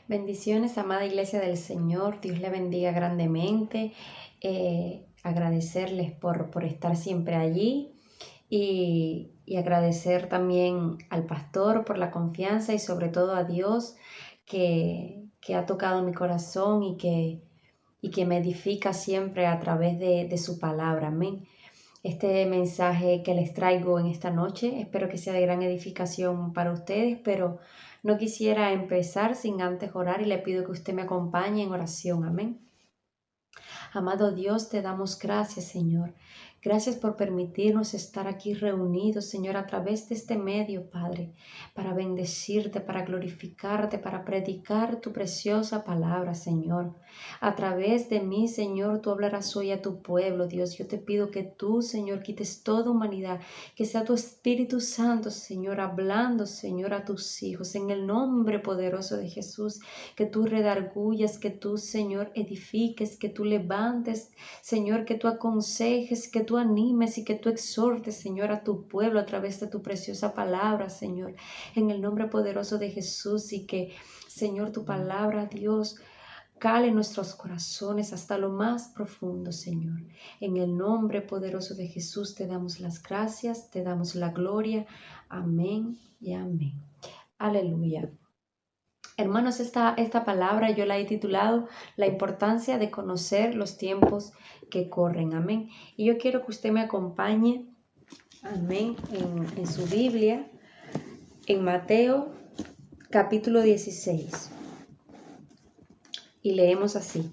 Bendiciones, amada Iglesia del Señor. Dios le bendiga grandemente. Agradecerles por estar siempre allí y agradecer también al pastor por la confianza y sobre todo a Dios que ha tocado mi corazón y que me edifica siempre a través de su palabra. Amén. Este mensaje que les traigo en esta noche, espero que sea de gran edificación para ustedes, pero no quisiera empezar sin antes orar y le pido que usted me acompañe en oración. Amén. Amado Dios, te damos gracias, Señor. Gracias por permitirnos estar aquí reunidos, Señor, a través de este medio, Padre, para bendecirte, para glorificarte, para predicar tu preciosa palabra, Señor. A través de mí, Señor, tú hablarás hoy a tu pueblo, Dios. Yo te pido que tú, Señor, quites toda humanidad, que sea tu Espíritu Santo, Señor, hablando, Señor, a tus hijos, en el nombre poderoso de Jesús, que tú redargullas, que tú, Señor, edifiques, que tú levantes, Señor, que tú aconsejes, que tú animes y que tú exhortes, Señor, a tu pueblo a través de tu preciosa palabra, Señor, en el nombre poderoso de Jesús, y que, Señor, tu palabra, Dios, cale en nuestros corazones hasta lo más profundo, Señor. En el nombre poderoso de Jesús te damos las gracias, te damos la gloria. Amén y amén. Aleluya. Hermanos, esta palabra yo la he titulado La importancia de conocer los tiempos que corren. Amén. Y yo quiero que usted me acompañe, amén, en su Biblia, en Mateo capítulo 16. Y leemos así.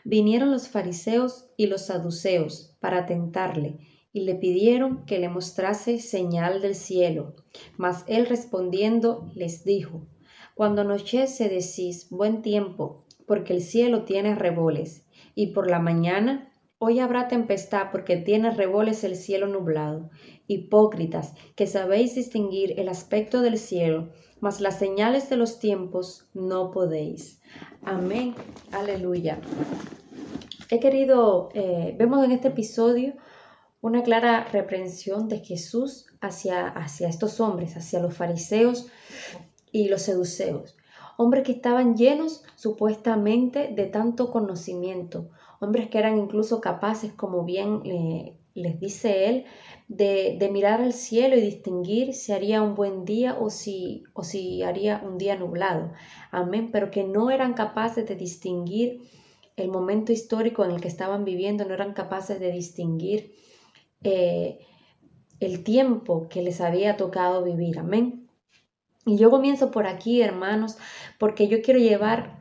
Vinieron los fariseos y los saduceos para tentarle, y le pidieron que le mostrase señal del cielo. Mas él respondiendo les dijo, cuando anochece decís, buen tiempo, porque el cielo tiene reboles, y por la mañana, hoy habrá tempestad, porque tiene reboles el cielo nublado. Hipócritas, que sabéis distinguir el aspecto del cielo, mas las señales de los tiempos no podéis. Amén. Aleluya. Vemos en este episodio una clara reprensión de Jesús hacia estos hombres, hacia los fariseos y los saduceos. Hombres que estaban llenos supuestamente de tanto conocimiento, hombres que eran incluso capaces, como bien les dice él, de mirar al cielo y distinguir si haría un buen día o si haría un día nublado. Amén, pero que no eran capaces de distinguir el momento histórico en el que estaban viviendo, no eran capaces de distinguir el tiempo que les había tocado vivir. Amén. Y yo comienzo por aquí, hermanos, porque yo quiero llevar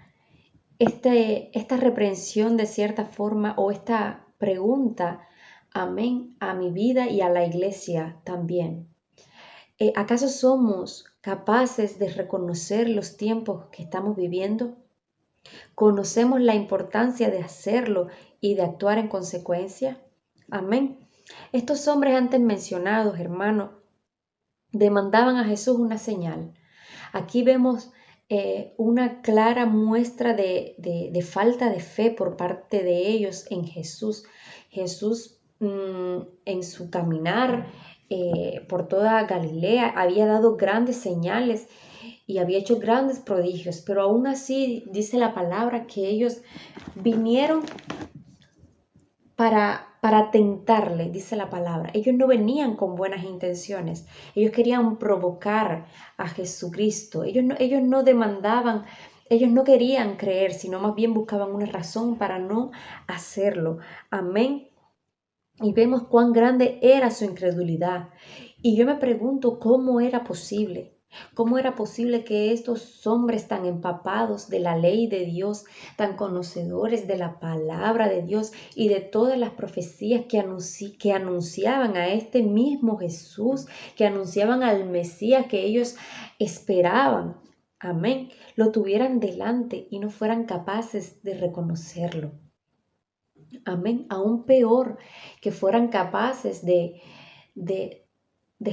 esta reprensión de cierta forma, o esta pregunta, amén, a mi vida y a la iglesia también. ¿Acaso somos capaces de reconocer los tiempos que estamos viviendo? ¿Conocemos la importancia de hacerlo y de actuar en consecuencia? Amén. Estos hombres antes mencionados, hermanos, demandaban a Jesús una señal. Aquí vemos una clara muestra de falta de fe por parte de ellos en Jesús. Jesús en su caminar por toda Galilea había dado grandes señales y había hecho grandes prodigios, pero aún así dice la palabra que ellos vinieron para tentarle, dice la palabra. Ellos no venían con buenas intenciones, ellos querían provocar a Jesucristo, ellos no demandaban, ellos no querían creer, sino más bien buscaban una razón para no hacerlo. Amén. Y vemos cuán grande era su incredulidad. Y yo me pregunto cómo era posible. ¿Cómo era posible que estos hombres tan empapados de la ley de Dios, tan conocedores de la palabra de Dios y de todas las profecías que anunciaban a este mismo Jesús, que anunciaban al Mesías que ellos esperaban, amén, lo tuvieran delante y no fueran capaces de reconocerlo? Amén. Aún peor, que fueran capaces de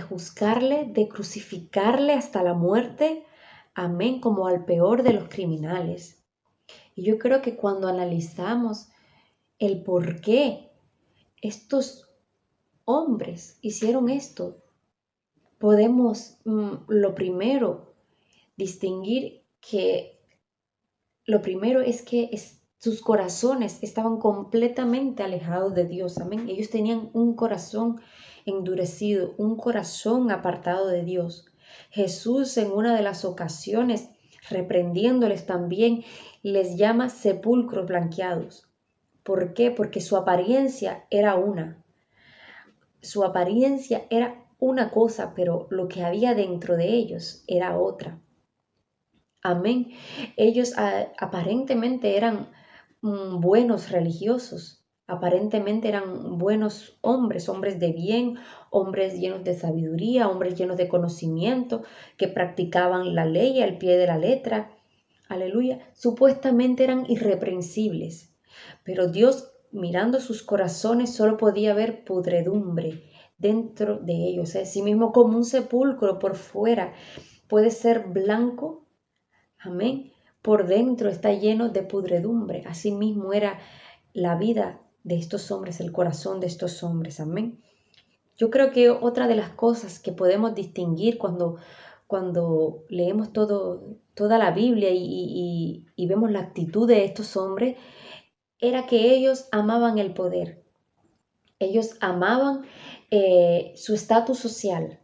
juzgarle, de crucificarle hasta la muerte. Amén, como al peor de los criminales. Y yo creo que cuando analizamos el por qué estos hombres hicieron esto, podemos lo primero distinguir que lo primero es que sus corazones estaban completamente alejados de Dios, amén. Ellos tenían un corazón endurecido, un corazón apartado de Dios. Jesús en una de las ocasiones, reprendiéndoles también, les llama sepulcros blanqueados. ¿Por qué? Porque su apariencia era una cosa, pero lo que había dentro de ellos era otra. Amén. Ellos aparentemente eran buenos religiosos, aparentemente eran buenos hombres, hombres de bien, hombres llenos de sabiduría, hombres llenos de conocimiento, que practicaban la ley al pie de la letra. Aleluya. Supuestamente eran irreprensibles, pero Dios, mirando sus corazones, solo podía ver pudredumbre dentro de ellos. Así mismo como un sepulcro por fuera puede ser blanco. Amén. Por dentro está lleno de pudredumbre. Así mismo era la vida de estos hombres, el corazón de estos hombres. Amén. Yo creo que otra de las cosas que podemos distinguir cuando leemos toda la Biblia y vemos la actitud de estos hombres, era que ellos amaban el poder. Ellos amaban su estatus social,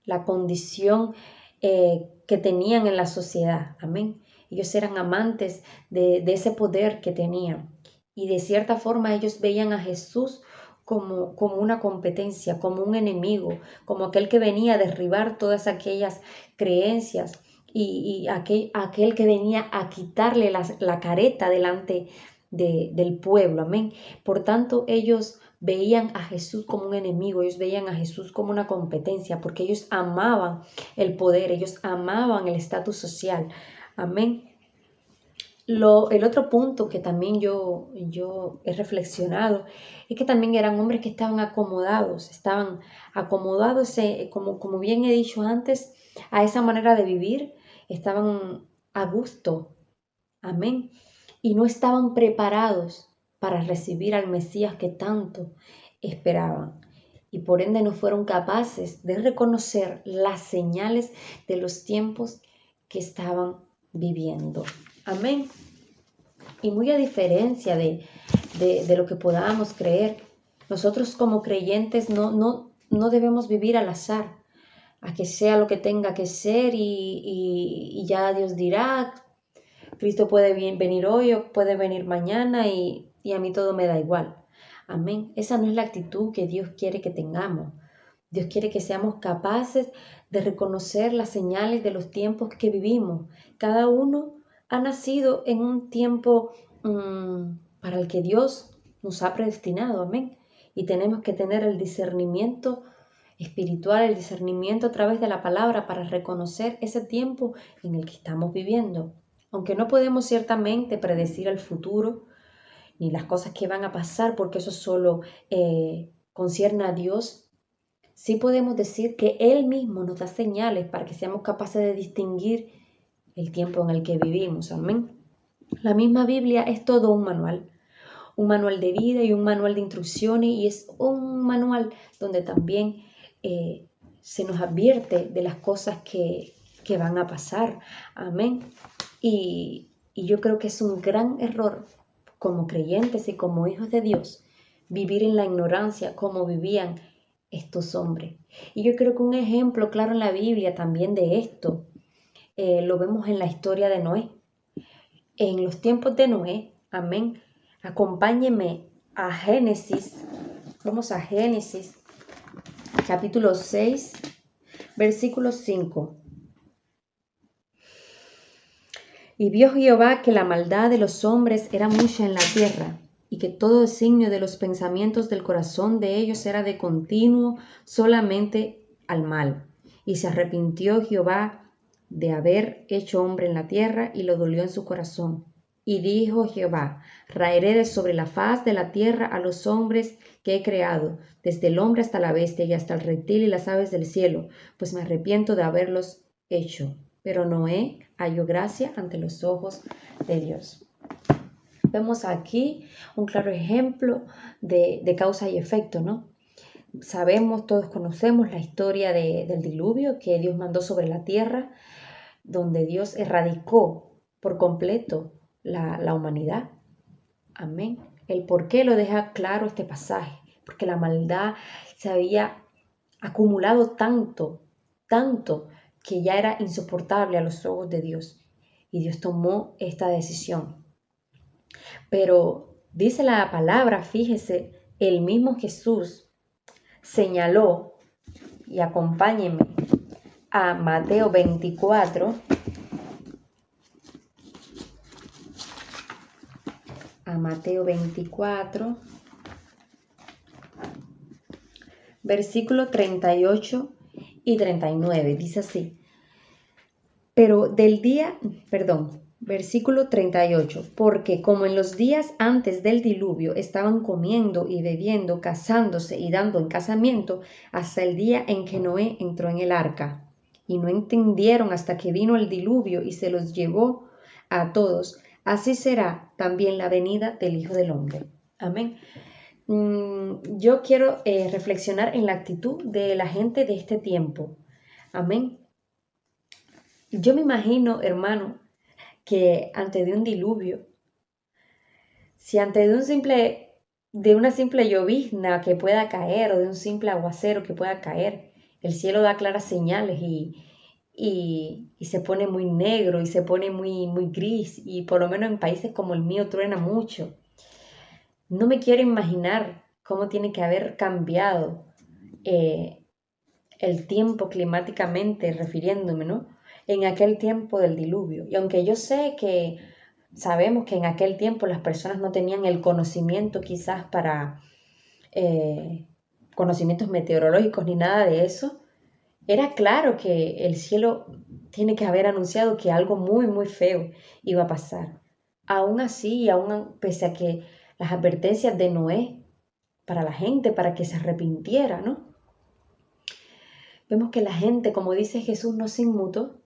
la condición que tenían en la sociedad. Amén. Ellos eran amantes de ese poder que tenían. Y de cierta forma ellos veían a Jesús como una competencia, como un enemigo, como aquel que venía a derribar todas aquellas creencias y aquel que venía a quitarle la careta delante del pueblo. Amén. Por tanto, ellos veían a Jesús como un enemigo, ellos veían a Jesús como una competencia, porque ellos amaban el poder, ellos amaban el estatus social. Amén. El otro punto que también yo he reflexionado es que también eran hombres que estaban acomodados, como bien he dicho antes, a esa manera de vivir, estaban a gusto. Amén. Y no estaban preparados para recibir al Mesías que tanto esperaban. Y por ende no fueron capaces de reconocer las señales de los tiempos que estaban viviendo. Amén. Y muy a diferencia de lo que podamos creer, nosotros como creyentes no debemos vivir al azar, a que sea lo que tenga que ser y ya Dios dirá. Cristo puede venir hoy o puede venir mañana y a mí todo me da igual. Amén. Esa no es la actitud que Dios quiere que tengamos. Dios quiere que seamos capaces de reconocer las señales de los tiempos que vivimos. Cada uno ha nacido en un tiempo para el que Dios nos ha predestinado. Amén. Y tenemos que tener el discernimiento espiritual, el discernimiento a través de la palabra para reconocer ese tiempo en el que estamos viviendo. Aunque no podemos ciertamente predecir el futuro ni las cosas que van a pasar, porque eso solo concierne a Dios, sí podemos decir que Él mismo nos da señales para que seamos capaces de distinguir el tiempo en el que vivimos. Amén. La misma Biblia es todo un manual de vida y un manual de instrucciones, y es un manual donde también se nos advierte de las cosas que van a pasar. Amén. Y yo creo que es un gran error como creyentes y como hijos de Dios vivir en la ignorancia como vivían estos hombres. Y yo creo que un ejemplo claro en la Biblia también de esto lo vemos en la historia de Noé. En los tiempos de Noé, amén. Acompáñenme a Génesis. Vamos a Génesis, capítulo 6, versículo 5. Y vio Jehová que la maldad de los hombres era mucha en la tierra, y que todo designio de los pensamientos del corazón de ellos era de continuo solamente al mal. Y se arrepintió Jehová de haber hecho hombre en la tierra, y lo dolió en su corazón. Y dijo Jehová: raeré de sobre la faz de la tierra a los hombres que he creado, desde el hombre hasta la bestia y hasta el reptil y las aves del cielo, pues me arrepiento de haberlos hecho. Pero Noé halló gracia ante los ojos de Dios. Vemos aquí un claro ejemplo de causa y efecto, ¿no? Sabemos, todos conocemos la historia del diluvio que Dios mandó sobre la tierra, donde Dios erradicó por completo la humanidad. Amén. El por qué lo deja claro este pasaje, porque la maldad se había acumulado tanto, tanto, que ya era insoportable a los ojos de Dios. Y Dios tomó esta decisión. Pero dice la palabra, fíjese, el mismo Jesús señaló, y acompáñenme a Mateo 24, versículo 38 y 39, dice así. Pero versículo 38, porque como en los días antes del diluvio estaban comiendo y bebiendo, casándose y dando en casamiento, hasta el día en que Noé entró en el arca, y no entendieron hasta que vino el diluvio y se los llevó a todos, así será también la venida del Hijo del Hombre. Amén. Yo quiero reflexionar en la actitud de la gente de este tiempo. Amén. Yo me imagino, hermano, que antes de un diluvio, si antes de una simple llovizna que pueda caer o de un simple aguacero que pueda caer, el cielo da claras señales y se pone muy negro y se pone muy, muy gris, y por lo menos en países como el mío truena mucho. No me quiero imaginar cómo tiene que haber cambiado el tiempo climáticamente, refiriéndome, ¿no? En aquel tiempo del diluvio. Y aunque yo sé que sabemos que en aquel tiempo las personas no tenían el conocimiento quizás para conocimientos meteorológicos ni nada de eso, era claro que el cielo tiene que haber anunciado que algo muy, muy feo iba a pasar. Aún así, aún pese a que las advertencias de Noé para la gente, para que se arrepintiera, ¿no? Vemos que la gente, como dice Jesús, no se inmutó,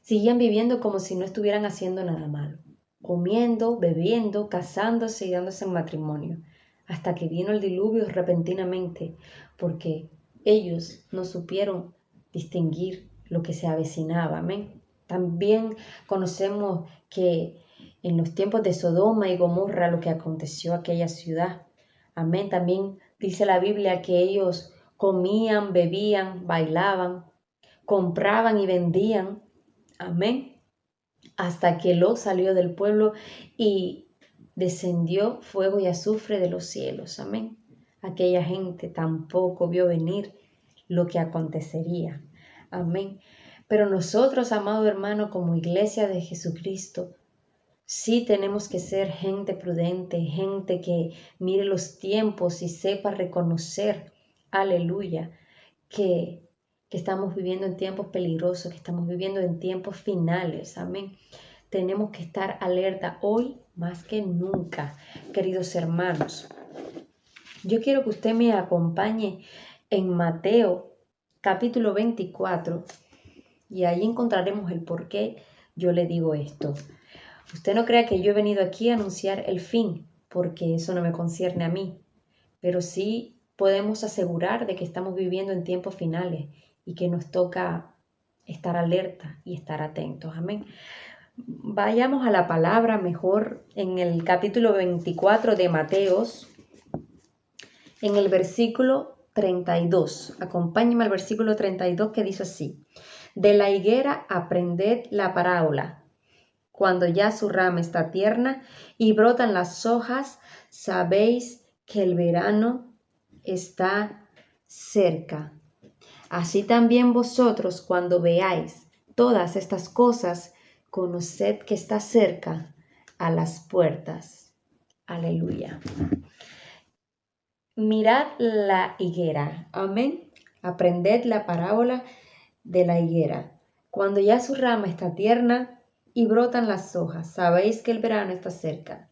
seguían viviendo como si no estuvieran haciendo nada malo, comiendo, bebiendo, casándose y dándose en matrimonio, hasta que vino el diluvio repentinamente, porque ellos no supieron distinguir lo que se avecinaba. Amén. También conocemos que en los tiempos de Sodoma y Gomorra lo que aconteció a aquella ciudad. Amén. También dice la Biblia que ellos comían, bebían, bailaban, compraban y vendían. Amén. Hasta que Lot salió del pueblo y descendió fuego y azufre de los cielos. Amén. Aquella gente tampoco vio venir lo que acontecería. Amén. Pero nosotros, amado hermano, como iglesia de Jesucristo, sí tenemos que ser gente prudente, gente que mire los tiempos y sepa reconocer, aleluya, que estamos viviendo en tiempos peligrosos, que estamos viviendo en tiempos finales. Amén. Tenemos que estar alerta hoy más que nunca, queridos hermanos. Yo quiero que usted me acompañe en Mateo capítulo 24 y ahí encontraremos el por qué yo le digo esto. Usted no crea que yo he venido aquí a anunciar el fin, porque eso no me concierne a mí, pero sí podemos asegurar de que estamos viviendo en tiempos finales y que nos toca estar alerta y estar atentos. Amén. Vayamos a la palabra mejor en el capítulo 24 de Mateos, en el versículo 32. Acompáñeme al versículo 32 que dice así: de la higuera aprended la parábola. Cuando ya su rama está tierna y brotan las hojas, sabéis que el verano está cerca. Así también vosotros, cuando veáis todas estas cosas, conoced que está cerca a las puertas. Aleluya. Mirad la higuera. Amén. Aprended la parábola de la higuera. Cuando ya su rama está tierna y brotan las hojas, sabéis que el verano está cerca.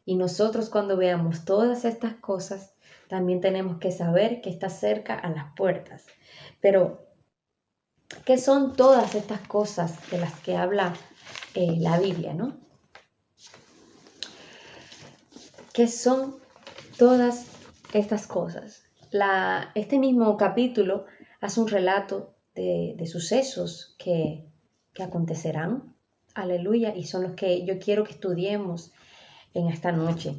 Y nosotros, cuando veamos todas estas cosas, también tenemos que saber que está cerca a las puertas. Pero, ¿qué son todas estas cosas de las que habla la Biblia, no? ¿Qué son todas estas cosas? Este mismo capítulo hace un relato de sucesos que acontecerán. Aleluya. Y son los que yo quiero que estudiemos en esta noche.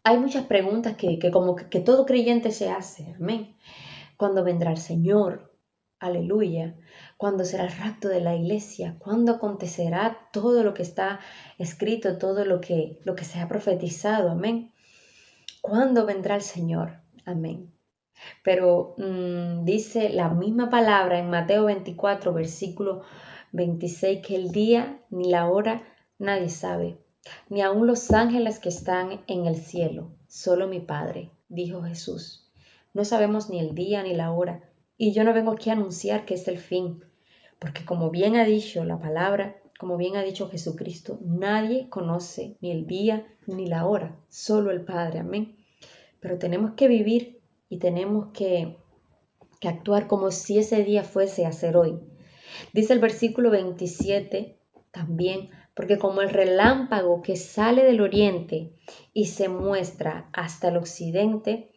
Hay muchas preguntas que como que todo creyente se hace. Amén. ¿Cuándo vendrá el Señor? Aleluya. ¿Cuándo será el rapto de la iglesia? ¿Cuándo acontecerá todo lo que está escrito, todo lo que se ha profetizado? Amén. ¿Cuándo vendrá el Señor? Amén. Pero dice la misma palabra en Mateo 24, versículo 26, que el día ni la hora nadie sabe, ni aun los ángeles que están en el cielo, solo mi Padre, dijo Jesús. No sabemos ni el día ni la hora, y yo no vengo aquí a anunciar que es el fin, porque como bien ha dicho la palabra, como bien ha dicho Jesucristo, nadie conoce ni el día ni la hora, solo el Padre, amén. Pero tenemos que vivir y tenemos que actuar como si ese día fuese a ser hoy. Dice el versículo 27 también, porque como el relámpago que sale del oriente y se muestra hasta el occidente,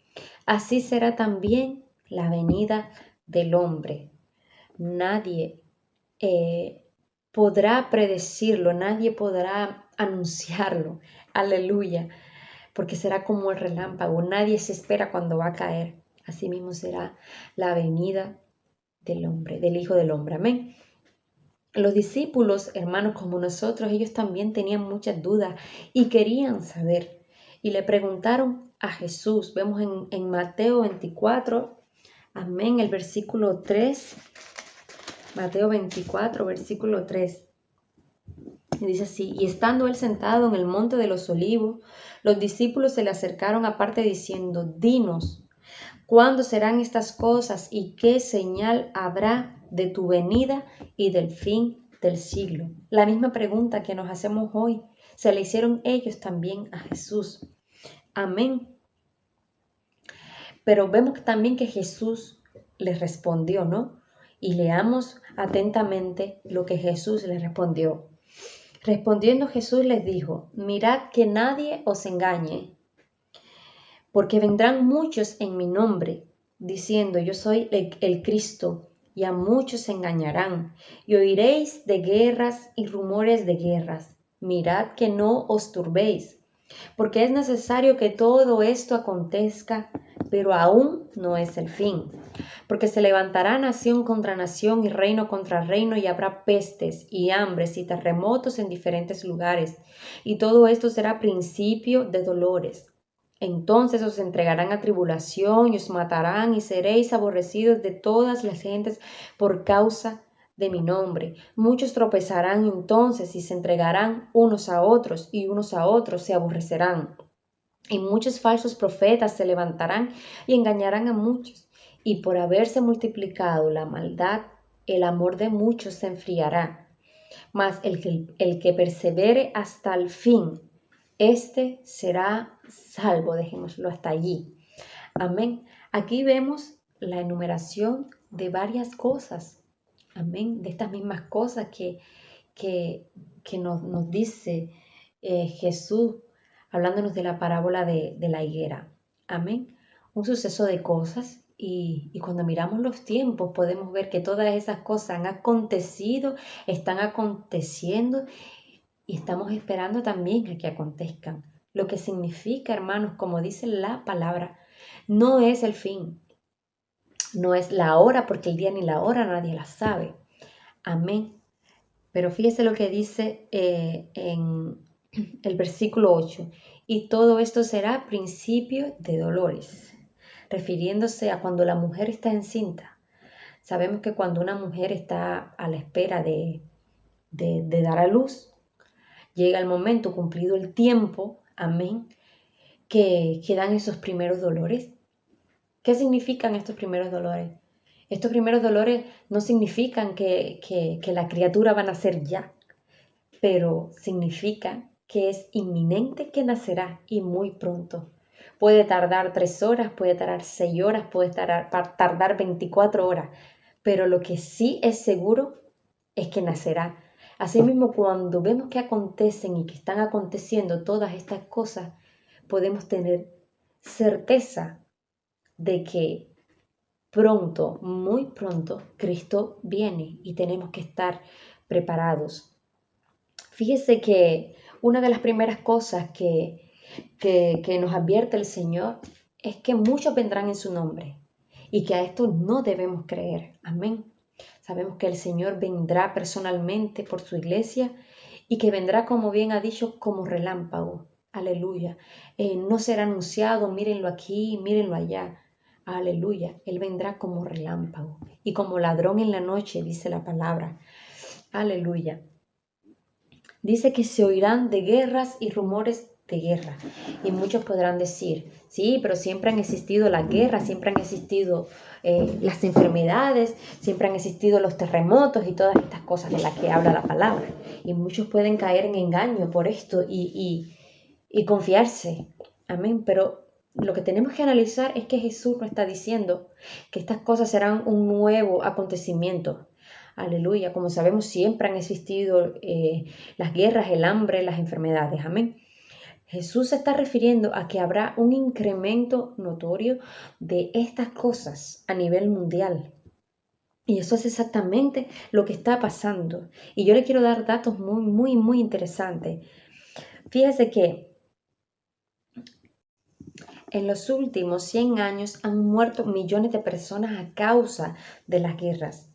así será también la venida del hombre. Nadie podrá predecirlo, nadie podrá anunciarlo. Aleluya, porque será como el relámpago, nadie se espera cuando va a caer. Asimismo será la venida del hombre, del Hijo del Hombre. Amén. Los discípulos, hermanos como nosotros, ellos también tenían muchas dudas y querían saber. Y le preguntaron a Jesús. Vemos en Mateo 24, amén, el versículo 3. Mateo 24, versículo 3. Y dice así, y estando él sentado en el monte de los olivos, los discípulos se le acercaron aparte diciendo, dinos, ¿cuándo serán estas cosas y qué señal habrá de tu venida y del fin del siglo? La misma pregunta que nos hacemos hoy, se le hicieron ellos también a Jesús. Amén. Pero vemos también que Jesús les respondió, ¿no? Y leamos atentamente lo que Jesús les respondió. Respondiendo Jesús les dijo, mirad que nadie os engañe, porque vendrán muchos en mi nombre, diciendo yo soy el Cristo, y a muchos se engañarán, y oiréis de guerras y rumores de guerras. Mirad que no os turbéis, porque es necesario que todo esto acontezca, pero aún no es el fin. Porque se levantará nación contra nación y reino contra reino, y habrá pestes y hambres y terremotos en diferentes lugares, y todo esto será principio de dolores. Entonces os entregarán a tribulación y os matarán y seréis aborrecidos de todas las gentes por causa de mi nombre. Muchos tropezarán entonces y se entregarán unos a otros y unos a otros se aborrecerán. Y muchos falsos profetas se levantarán y engañarán a muchos. Y por haberse multiplicado la maldad, el amor de muchos se enfriará. Mas el que persevere hasta el fin, este será salvo. Dejémoslo hasta allí. Amén. Aquí vemos la enumeración de varias cosas. Amén. De estas mismas cosas que nos dice Jesús hablándonos de la parábola de la higuera. Amén. Un suceso de cosas y cuando miramos los tiempos podemos ver que todas esas cosas han acontecido, están aconteciendo y estamos esperando también a que acontezcan. Lo que significa, hermanos, como dice la palabra, no es el fin, no es la hora, porque el día ni la hora nadie la sabe. Amén. Pero fíjese lo que dice en el versículo 8. Y todo esto será principio de dolores, refiriéndose a cuando la mujer está encinta. Sabemos que cuando una mujer está a la espera de dar a luz, llega el momento, cumplido el tiempo, amén, que dan esos primeros dolores. ¿Qué significan estos primeros dolores? Estos primeros dolores no significan que la criatura va a nacer ya, pero significa que es inminente que nacerá y muy pronto. Puede tardar 3 horas, puede tardar 6 horas, puede tardar 24 horas, pero lo que sí es seguro es que nacerá. Asimismo, cuando vemos que acontecen y que están aconteciendo todas estas cosas, podemos tener certeza de que pronto, muy pronto, Cristo viene y tenemos que estar preparados. Fíjese que una de las primeras cosas que nos advierte el Señor es que muchos vendrán en su nombre y que a esto no debemos creer. Amén. Sabemos que el Señor vendrá personalmente por su iglesia y que vendrá, como bien ha dicho, como relámpago. Aleluya. No será anunciado, mírenlo aquí, mírenlo allá. Aleluya. Él vendrá como relámpago y como ladrón en la noche, dice la palabra. Aleluya. Dice que se oirán de guerras y rumores de guerra. Y muchos podrán decir, sí, pero siempre han existido las guerras, siempre han existido las enfermedades, siempre han existido los terremotos y todas estas cosas de las que habla la palabra. Y muchos pueden caer en engaño por esto y confiarse. Amén. Pero lo que tenemos que analizar es que Jesús nos está diciendo que estas cosas serán un nuevo acontecimiento. Aleluya. Como sabemos, siempre han existido las guerras, el hambre, las enfermedades. Amén. Jesús se está refiriendo a que habrá un incremento notorio de estas cosas a nivel mundial. Y eso es exactamente lo que está pasando. Y yo le quiero dar datos muy interesantes. Fíjese que en los últimos 100 años han muerto millones de personas a causa de las guerras.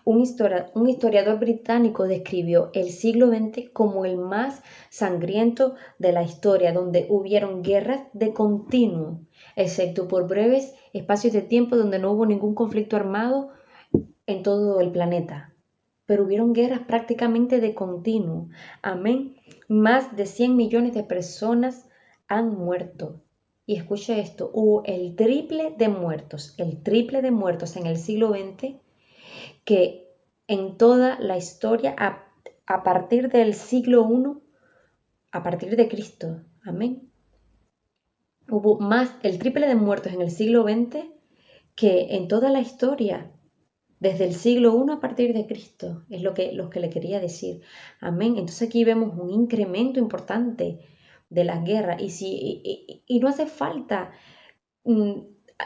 Un historiador británico describió el siglo XX como el más sangriento de la historia, donde hubieron guerras de continuo, excepto por breves espacios de tiempo donde no hubo ningún conflicto armado en todo el planeta. Pero hubieron guerras prácticamente de continuo. Amén. Más de 100 millones de personas han muerto. Y escuche esto, hubo el triple de muertos en el siglo XX que en toda la historia a partir del siglo I, a partir de Cristo. Amén. Hubo más, el triple de muertos en el siglo XX que en toda la historia, desde el siglo I a partir de Cristo, es lo que le quería decir. Amén. Entonces aquí vemos un incremento importante de las guerras y no hace falta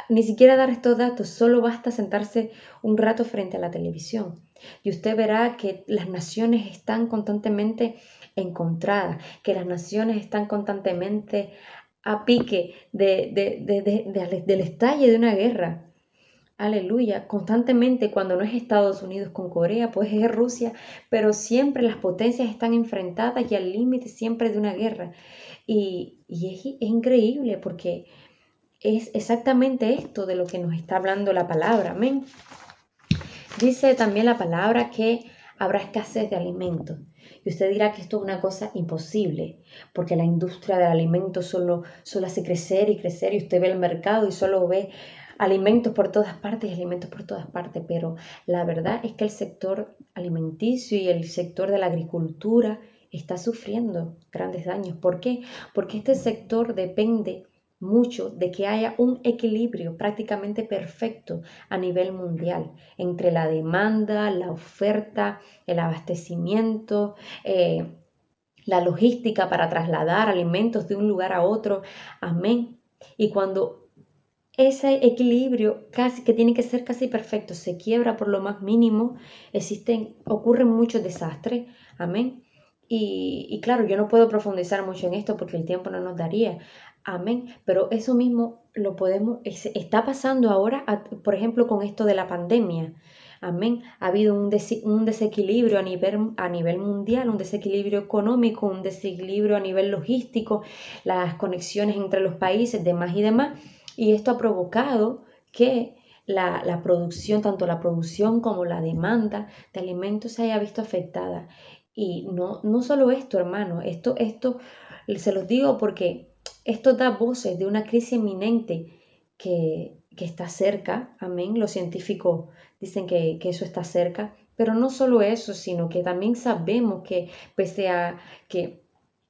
ni siquiera dar estos datos, solo basta sentarse un rato frente a la televisión y usted verá que las naciones están constantemente encontradas, que las naciones están constantemente a pique del estalle de una guerra. Aleluya, constantemente cuando no es Estados Unidos con Corea, pues es Rusia, pero siempre las potencias están enfrentadas y al límite siempre de una guerra. Y es increíble porque es exactamente esto de lo que nos está hablando la palabra. Amén. Dice también la palabra que habrá escasez de alimentos. Y usted dirá que esto es una cosa imposible, porque la industria del alimento solo hace crecer y crecer, y usted ve el mercado y solo ve alimentos por todas partes y alimentos por todas partes. Pero la verdad es que el sector alimenticio y el sector de la agricultura está sufriendo grandes daños. ¿Por qué? Porque este sector depende mucho de que haya un equilibrio prácticamente perfecto a nivel mundial entre la demanda, la oferta, el abastecimiento, la logística para trasladar alimentos de un lugar a otro. Amén. Y cuando ese equilibrio casi que tiene que ser casi perfecto se quiebra por lo más mínimo, ocurren muchos desastres. Amén. Y claro, yo no puedo profundizar mucho en esto porque el tiempo no nos daría. Amén. Pero eso mismo está pasando ahora, por ejemplo, con esto de la pandemia. Amén. Ha habido un desequilibrio a nivel mundial, un desequilibrio económico, un desequilibrio a nivel logístico, las conexiones entre los países, demás y demás. Y esto ha provocado que la producción, tanto la producción como la demanda de alimentos se haya visto afectada. Y no solo esto, hermano, esto se los digo porque esto da voces de una crisis inminente que está cerca. Amén. Los científicos dicen que eso está cerca. Pero no solo eso, sino que también sabemos que pese a que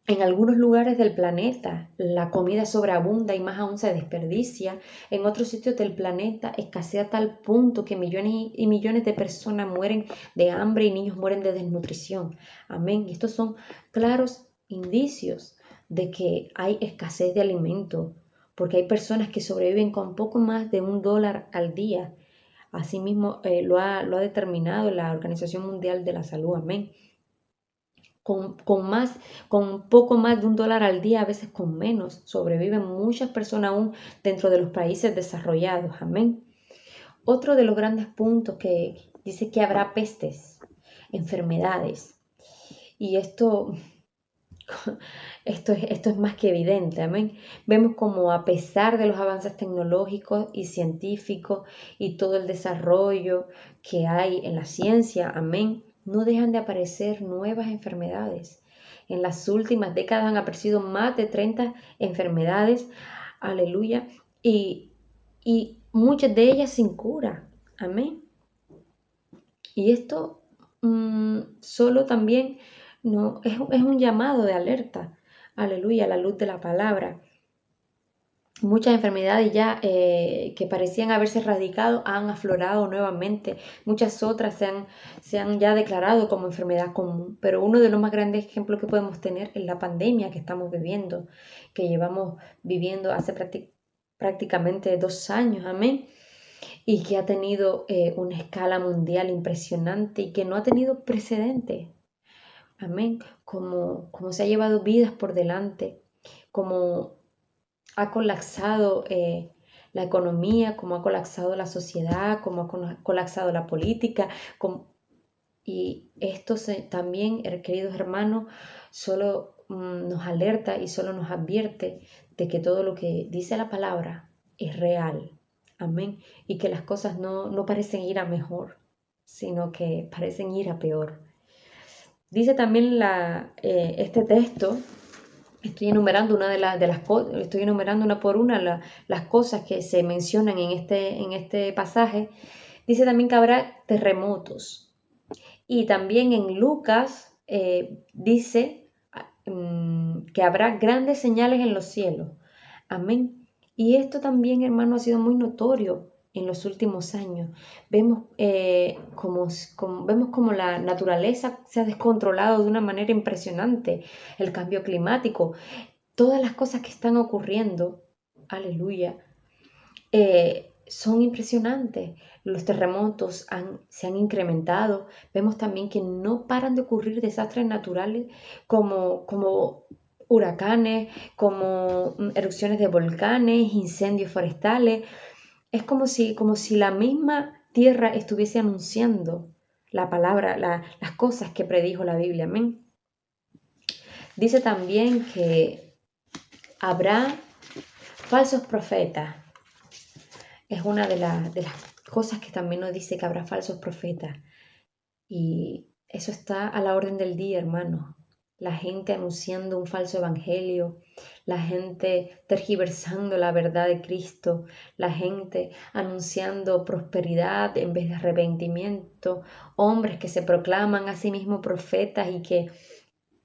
en algunos lugares del planeta la comida sobreabunda y más aún se desperdicia, en otros sitios del planeta escasea a tal punto que millones y millones de personas mueren de hambre y niños mueren de desnutrición. Amén. Y estos son claros indicios de que hay escasez de alimentos, porque hay personas que sobreviven con poco más de $1 al día. Asimismo, lo ha determinado la Organización Mundial de la Salud. Amén. con poco más de $1 al día, a veces con menos. Sobreviven muchas personas aún dentro de los países desarrollados. Amén. Otro de los grandes puntos que dice que habrá pestes, enfermedades. Y esto es más que evidente, amén. Vemos como a pesar de los avances tecnológicos y científicos y todo el desarrollo que hay en la ciencia, amén, no dejan de aparecer nuevas enfermedades. En las últimas décadas han aparecido más de 30 enfermedades, aleluya, y muchas de ellas sin cura, amén. Y esto solo también no, es un llamado de alerta, aleluya, a la luz de la palabra. Muchas enfermedades ya que parecían haberse erradicado han aflorado nuevamente. Muchas otras se han ya declarado como enfermedad común. Pero uno de los más grandes ejemplos que podemos tener es la pandemia que estamos viviendo, que llevamos viviendo hace prácticamente 2 años, amén. Y que ha tenido una escala mundial impresionante y que no ha tenido precedente. Amén. Como se ha llevado vidas por delante, como ha colapsado la economía, como ha colapsado la sociedad, como ha colapsado la política. Y esto también, queridos hermanos, solo nos alerta y solo nos advierte de que todo lo que dice la palabra es real. Amén. Y que las cosas no parecen ir a mejor, sino que parecen ir a peor. Dice también este texto, estoy enumerando estoy enumerando una por una las cosas que se mencionan en este pasaje. Dice también que habrá terremotos. Y también en Lucas dice que habrá grandes señales en los cielos. Amén. Y esto también, hermano, ha sido muy notorio en los últimos años. Vemos como la naturaleza se ha descontrolado de una manera impresionante. El cambio climático, todas las cosas que están ocurriendo, aleluya, son impresionantes. Los terremotos se han incrementado. Vemos también que no paran de ocurrir desastres naturales como huracanes, como erupciones de volcanes, incendios forestales. Es como si la misma tierra estuviese anunciando la palabra, las cosas que predijo la Biblia. Amén. Dice también que habrá falsos profetas. Es una de las cosas que también nos dice que habrá falsos profetas. Y eso está a la orden del día, hermanos. La gente anunciando un falso evangelio, la gente tergiversando la verdad de Cristo, la gente anunciando prosperidad en vez de arrepentimiento, hombres que se proclaman a sí mismos profetas y que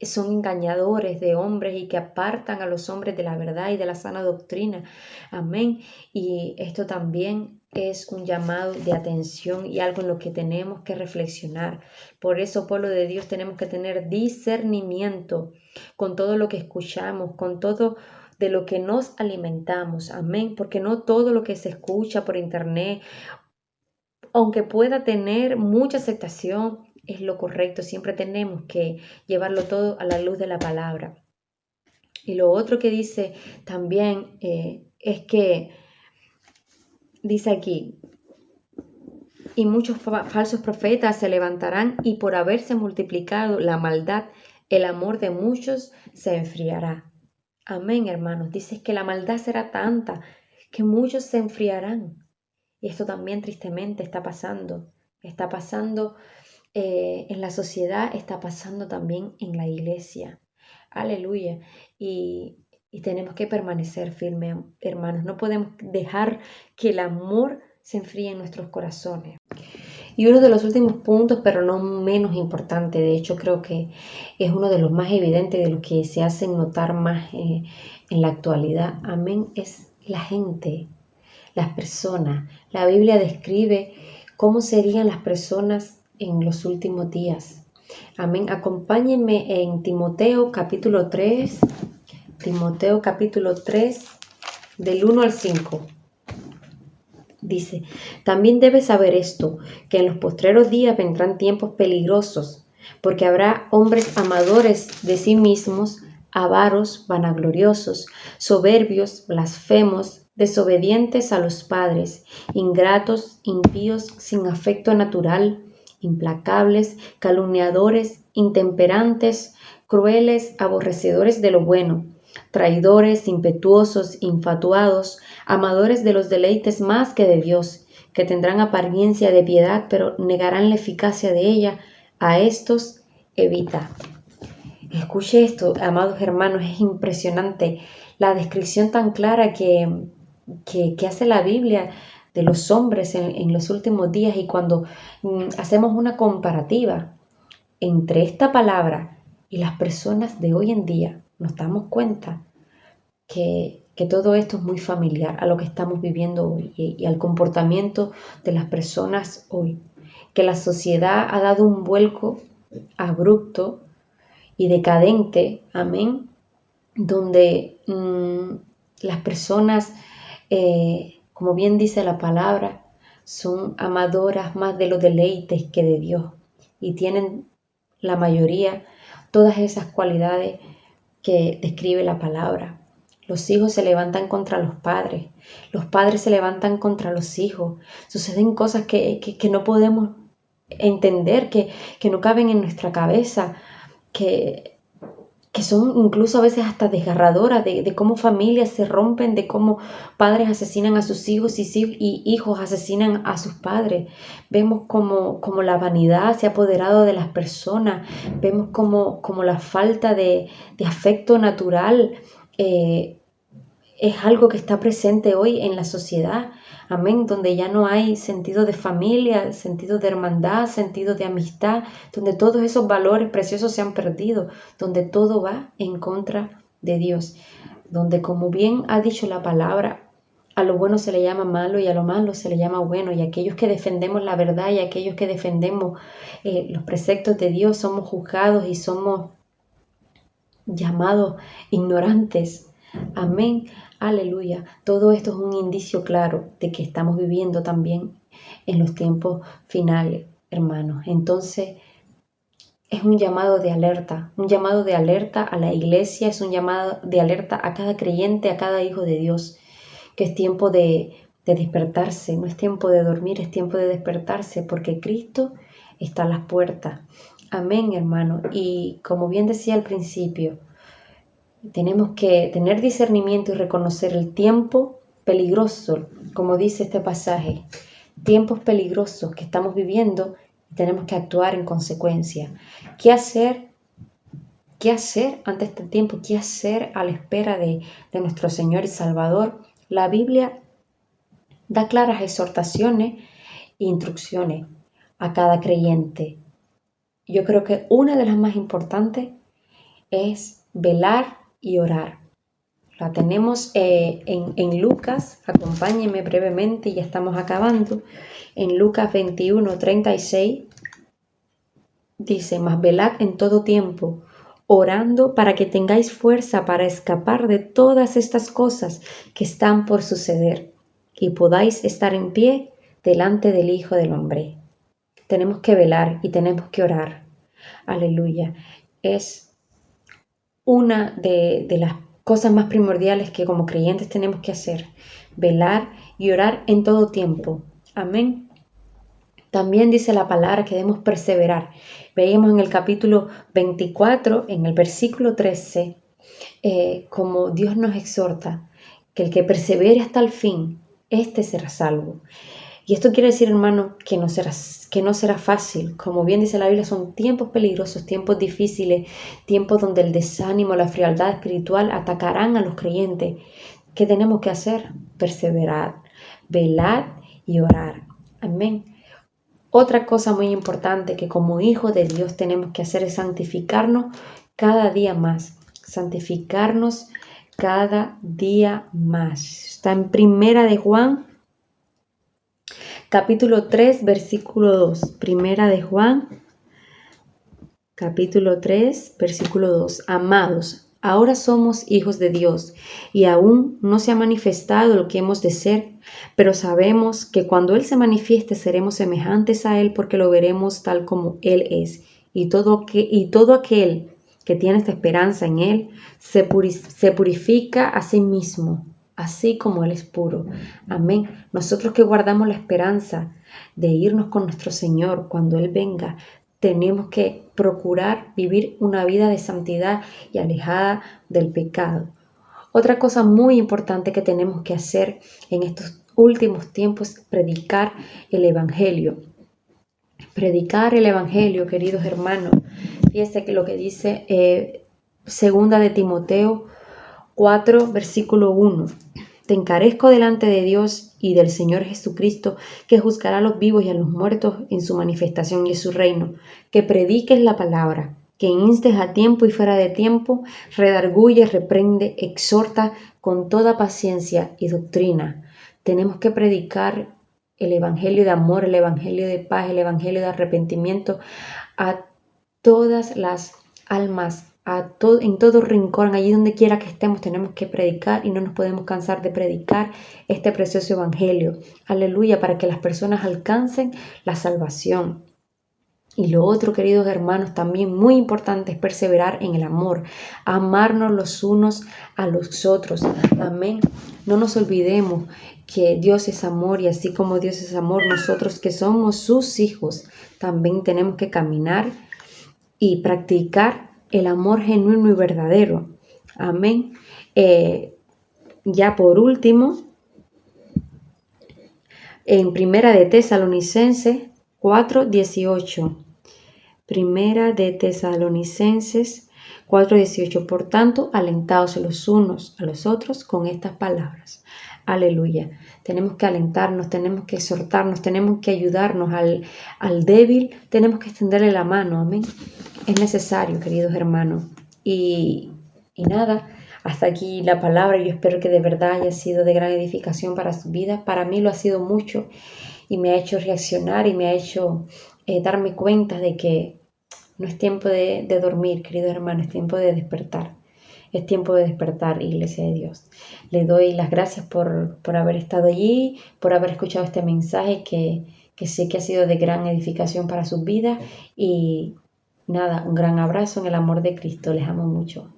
son engañadores de hombres y que apartan a los hombres de la verdad y de la sana doctrina. Amén. Y esto también es un llamado de atención y algo en lo que tenemos que reflexionar. Por eso, pueblo de Dios, tenemos que tener discernimiento con todo lo que escuchamos, con todo de lo que nos alimentamos. Amén. Porque no todo lo que se escucha por internet, aunque pueda tener mucha aceptación, es lo correcto. Siempre tenemos que llevarlo todo a la luz de la palabra. Y lo otro que dice también es que, dice aquí, y muchos falsos profetas se levantarán y por haberse multiplicado la maldad, el amor de muchos se enfriará. Amén, hermanos. Dice que la maldad será tanta que muchos se enfriarán. Y esto también tristemente está pasando. Está pasando en la sociedad, está pasando también en la iglesia. Aleluya. Y tenemos que permanecer firmes, hermanos. No podemos dejar que el amor se enfríe en nuestros corazones. Y uno de los últimos puntos, pero no menos importante, de hecho creo que es uno de los más evidentes, de los que se hacen notar más en la actualidad. Amén. Es la gente, las personas. La Biblia describe cómo serían las personas en los últimos días. Amén. Acompáñenme en Timoteo capítulo 3. Timoteo capítulo 3, del 1 al 5. Dice, también debes saber esto, que en los postreros días vendrán tiempos peligrosos, porque habrá hombres amadores de sí mismos, avaros, vanagloriosos, soberbios, blasfemos, desobedientes a los padres, ingratos, impíos, sin afecto natural, implacables, calumniadores, intemperantes, crueles, aborrecedores de lo bueno, traidores, impetuosos, infatuados, amadores de los deleites más que de Dios, que tendrán apariencia de piedad, pero negarán la eficacia de ella. A estos evita. Escuche esto, amados hermanos, es impresionante la descripción tan clara que hace la Biblia de los hombres en los últimos días, y cuando hacemos una comparativa entre esta palabra y las personas de hoy en día, nos damos cuenta que todo esto es muy familiar a lo que estamos viviendo hoy y al comportamiento de las personas hoy, que la sociedad ha dado un vuelco abrupto y decadente, amén, donde las personas, como bien dice la palabra, son amadoras más de los deleites que de Dios, y tienen la mayoría todas esas cualidades que describe la palabra. Los hijos se levantan contra los padres se levantan contra los hijos, suceden cosas que no podemos entender, que no caben en nuestra cabeza, que son incluso a veces hasta desgarradoras, de cómo familias se rompen, de cómo padres asesinan a sus hijos y hijos asesinan a sus padres. Vemos como la vanidad se ha apoderado de las personas, vemos como la falta de afecto natural es algo que está presente hoy en la sociedad, amén, donde ya no hay sentido de familia, sentido de hermandad, sentido de amistad, donde todos esos valores preciosos se han perdido, donde todo va en contra de Dios, donde, como bien ha dicho la palabra, a lo bueno se le llama malo y a lo malo se le llama bueno, y aquellos que defendemos la verdad y aquellos que defendemos los preceptos de Dios somos juzgados y somos llamados ignorantes. Amén, aleluya. Todo esto es un indicio claro de que estamos viviendo también en los tiempos finales, hermanos. Entonces, es un llamado de alerta a la iglesia, es un llamado de alerta a cada creyente, a cada hijo de Dios, que es tiempo de despertarse, no es tiempo de dormir, es tiempo de despertarse, porque Cristo está a las puertas. Amén, hermano. Y como bien decía al principio, tenemos que tener discernimiento y reconocer el tiempo peligroso, como dice este pasaje, tiempos peligrosos que estamos viviendo, y tenemos que actuar en consecuencia. ¿Qué hacer ante este tiempo? ¿Qué hacer a la espera de nuestro Señor y Salvador? La Biblia da claras exhortaciones e instrucciones a cada creyente. Yo creo que una de las más importantes es velar y orar. La tenemos en Lucas, acompáñenme brevemente, y ya estamos acabando. En Lucas 21:36 dice: mas velad en todo tiempo, orando para que tengáis fuerza para escapar de todas estas cosas que están por suceder y podáis estar en pie delante del Hijo del Hombre. Tenemos que velar y tenemos que orar. Aleluya. Es una de las cosas más primordiales que como creyentes tenemos que hacer, velar y orar en todo tiempo. Amén. También dice la palabra que debemos perseverar. Veíamos en el capítulo 24, en el versículo 13, como Dios nos exhorta, que el que persevere hasta el fin, éste será salvo. Y esto quiere decir, hermano, que no será fácil. Como bien dice la Biblia, son tiempos peligrosos, tiempos difíciles, tiempos donde el desánimo, la frialdad espiritual atacarán a los creyentes. ¿Qué tenemos que hacer? Perseverar, velar y orar. Amén. Otra cosa muy importante que como hijos de Dios tenemos que hacer es santificarnos cada día más. Santificarnos cada día más. Está en Primera de Juan, capítulo 3, versículo 2. Primera de Juan, capítulo 3, versículo 2. Amados, ahora somos hijos de Dios y aún no se ha manifestado lo que hemos de ser, pero sabemos que cuando Él se manifieste seremos semejantes a Él porque lo veremos tal como Él es. y todo aquel que tiene esta esperanza en Él se purifica a sí mismo, así como Él es puro. Amén. Nosotros que guardamos la esperanza de irnos con nuestro Señor cuando Él venga, tenemos que procurar vivir una vida de santidad y alejada del pecado. Otra cosa muy importante que tenemos que hacer en estos últimos tiempos es predicar el Evangelio. Predicar el Evangelio, queridos hermanos. Fíjense que lo que dice segunda de Timoteo 4, versículo 1. Te encarezco delante de Dios y del Señor Jesucristo, que juzgará a los vivos y a los muertos en su manifestación y en su reino, que prediques la palabra, que instes a tiempo y fuera de tiempo, redarguye, reprende, exhorta con toda paciencia y doctrina. Tenemos que predicar el Evangelio de amor, el Evangelio de paz, el Evangelio de arrepentimiento a todas las almas, en todo rincón, allí donde quiera que estemos, tenemos que predicar y no nos podemos cansar de predicar este precioso Evangelio. Aleluya, para que las personas alcancen la salvación. Y lo otro, queridos hermanos, también muy importante es perseverar en el amor, amarnos los unos a los otros. Amén. No nos olvidemos que Dios es amor y así como Dios es amor, nosotros que somos sus hijos, también tenemos que caminar y practicar el amor genuino y verdadero. Amén. Ya por último, en Primera de Tesalonicenses 4:18. Primera de Tesalonicenses 4:18. Por tanto, alentaos los unos a los otros con estas palabras. Aleluya. Tenemos que alentarnos, tenemos que exhortarnos, tenemos que ayudarnos al débil, tenemos que extenderle la mano. Amén. Es necesario, queridos hermanos. Y nada, hasta aquí la palabra. Yo espero que de verdad haya sido de gran edificación para su vida. Para mí lo ha sido mucho y me ha hecho reaccionar y me ha hecho darme cuenta de que no es tiempo de dormir, queridos hermanos, es tiempo de despertar. Es tiempo de despertar, Iglesia de Dios. Le doy las gracias por haber estado allí, por haber escuchado este mensaje que sé que ha sido de gran edificación para sus vidas. Y nada, un gran abrazo en el amor de Cristo. Les amo mucho.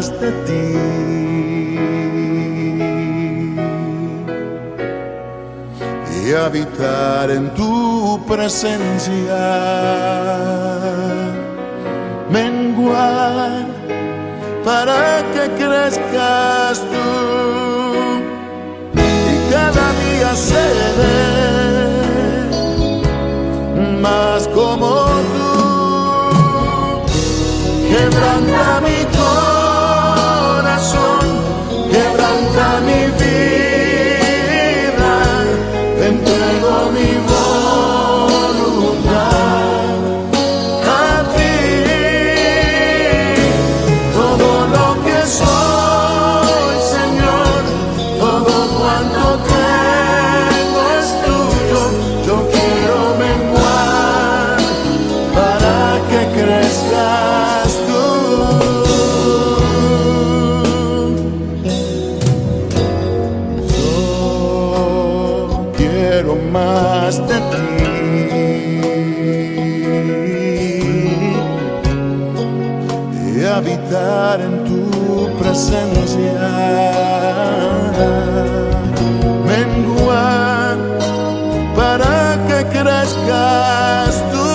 De ti y habitar en tu presencia, menguar para que crezcas tú y cada día seré más como tú. Quebranta mi quebranta mi vida, te entrego mi voluntad a ti. Todo lo que soy, Señor, todo cuanto tengo es tuyo. Yo quiero menguar para que crezcas tú. Más de ti y habitar en tu presencia, menguar para que crezcas tú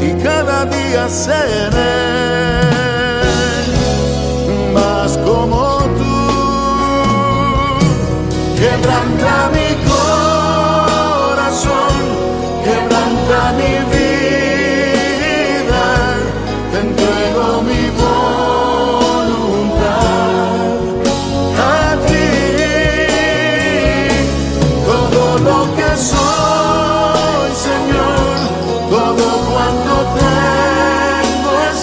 y cada día seré más como tú. Quebranta mi corazón, quebranta mi vida, te entrego mi voluntad a ti. Todo lo que soy, Señor, todo cuanto tengo es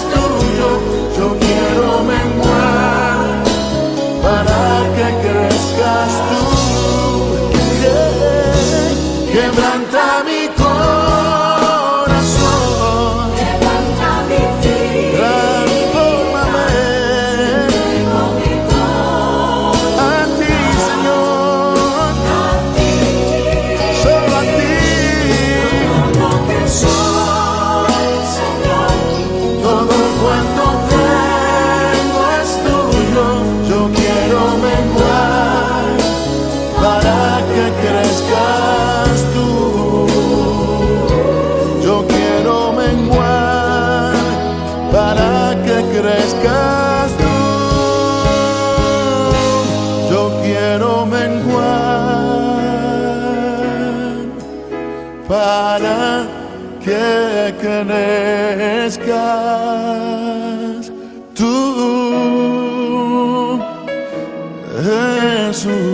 para que crezcas tú, Jesús.